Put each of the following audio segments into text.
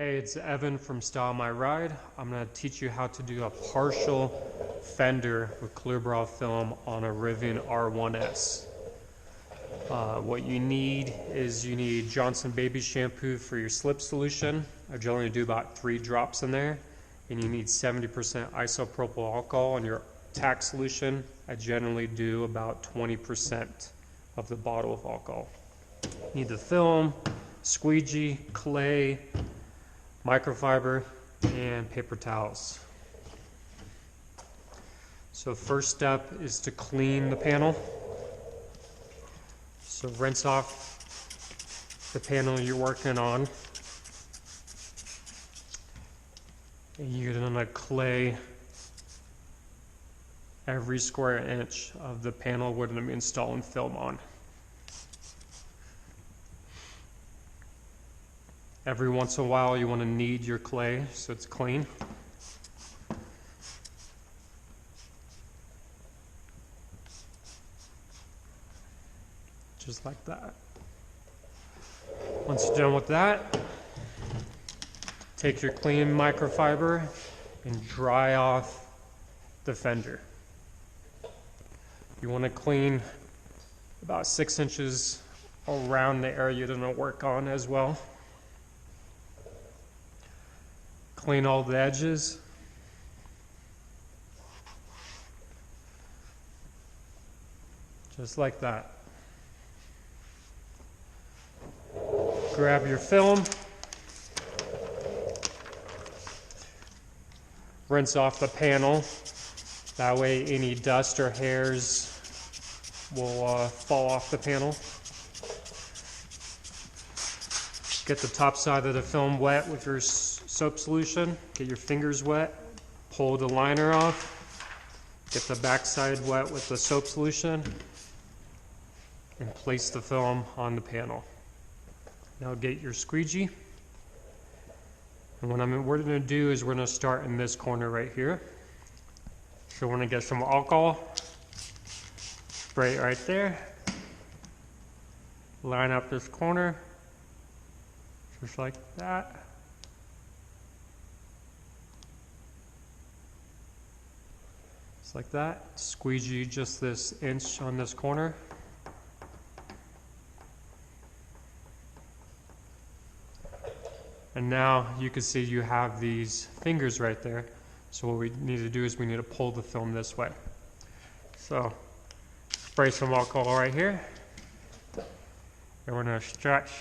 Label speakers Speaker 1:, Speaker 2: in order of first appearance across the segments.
Speaker 1: Hey, it's Evan from Style My Ride. I'm going to teach you how to do a partial fender with clear bra film on a Rivian R1S. What you need is you need Johnson Baby shampoo for your slip solution. I generally do about 3 drops in there. And you need 70% isopropyl alcohol on your tack solution. I generally do about 20% of the bottle of alcohol. You need the film, squeegee, clay, microfiber, and paper towels. So first step is to clean the panel. So rinse off the panel you're working on. And you're going to clay every square inch of the panel we're going to be installing film on. Every once in a while you want to knead your clay so it's clean. Just like that. Once you're done with that, take your clean microfiber and dry off the fender. You want to clean about 6 inches around the area you're going to work on as well. Clean all the edges. Just like that. Grab your film. Rinse off the panel. That way any dust or hairs will fall off the panel. Get the top side of the film wet with your soap solution. Get your fingers wet. Pull the liner off. Get the back side wet with the soap solution. And place the film on the panel. Now get your squeegee. And what we're going to do is we're going to start in this corner right here. So we're going to get some alcohol. Spray it right there. Line up this corner. Just like that. Just like that. Squeegee just this inch on this corner. And now you can see you have these fingers right there. So what we need to do is we need to pull the film this way. So spray some alcohol right here. And we're going to stretch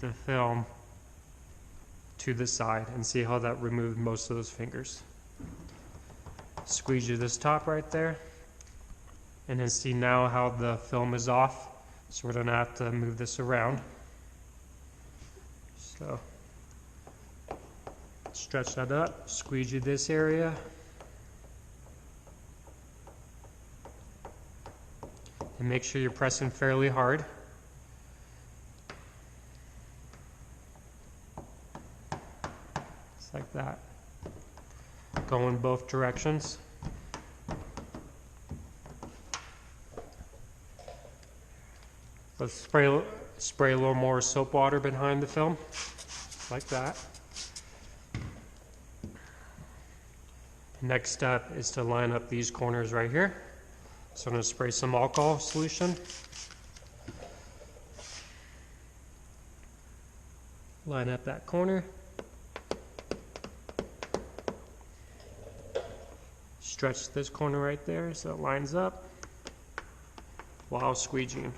Speaker 1: the film to the side and see how that removed most of those fingers. Squeegee this top right there. And then see now how the film is off. So we're going to have to move this around. So stretch that up, squeegee this area. And make sure you're pressing fairly hard. Just like that. Go in both directions. Let's spray a little more soap water behind the film, like that. Next step is to line up these corners right here. So I'm going to spray some alcohol solution. Line up that corner. Stretch this corner right there so it lines up while squeegeeing.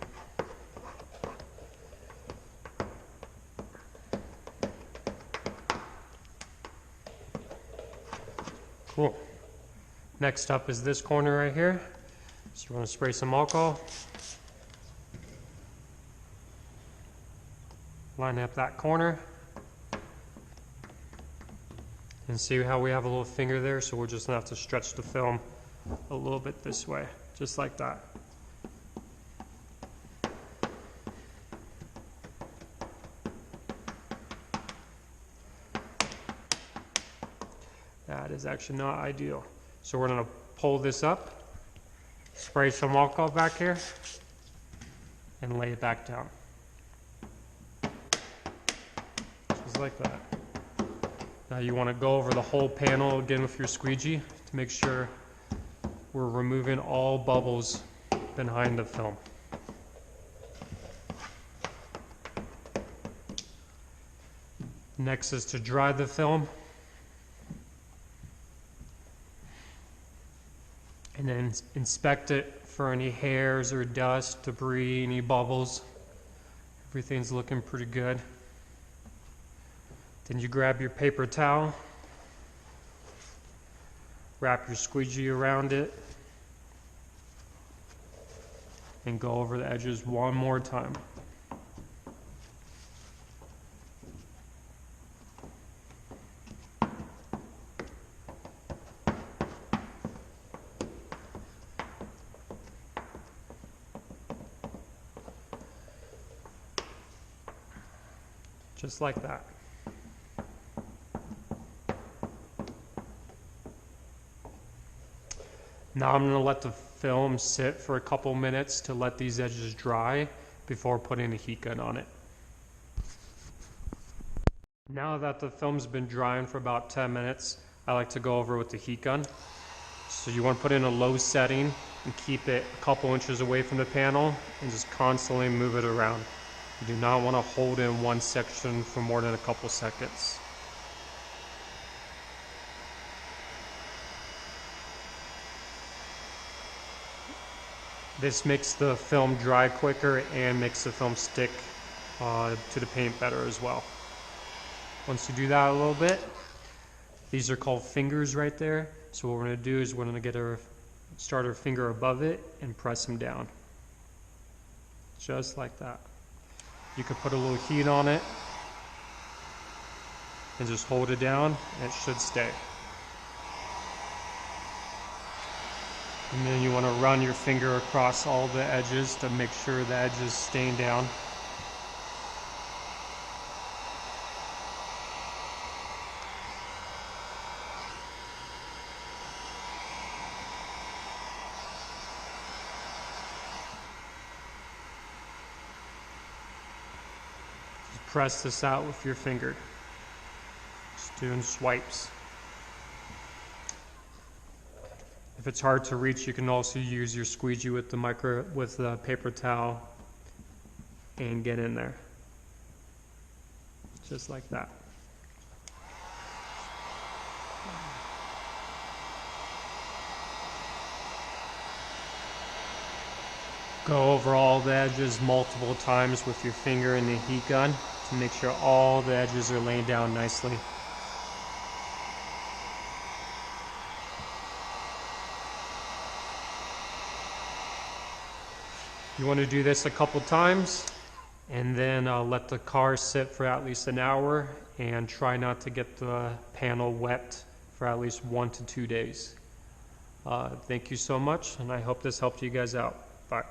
Speaker 1: Cool. Next up is this corner right here. So we're going to spray some alcohol. Line up that corner. And see how we have a little finger there, so we're just going to have to stretch the film a little bit this way, just like that. That is actually not ideal. So we're going to pull this up, spray some alcohol back here, and lay it back down. Just like that. Now you want to go over the whole panel again with your squeegee to make sure we're removing all bubbles behind the film. Next is to dry the film. And then inspect it for any hairs or dust, debris, any bubbles. Everything's looking pretty good. Then you grab your paper towel, wrap your squeegee around it, and go over the edges one more time. Just like that. Now I'm going to let the film sit for a couple minutes to let these edges dry before putting a heat gun on it. Now that the film's been drying for about 10 minutes, I like to go over with the heat gun. So you want to put in a low setting and keep it a couple inches away from the panel and just constantly move it around. You do not want to hold in one section for more than a couple seconds. This makes the film dry quicker and makes the film stick to the paint better as well. Once you do that a little bit, these are called fingers right there. So what we're going to do is we're going to get start our finger above it and press them down. Just like that. You could put a little heat on it and just hold it down and it should stay. And then you want to run your finger across all the edges to make sure the edge is staying down. Just press this out with your finger. Just doing swipes. If it's hard to reach, you can also use your squeegee with the paper towel and get in there. Just like that. Go over all the edges multiple times with your finger and the heat gun to make sure all the edges are laying down nicely. You want to do this a couple times and then let the car sit for at least an hour and try not to get the panel wet for at least 1 to 2 days. Thank you so much, and I hope this helped you guys out. Bye.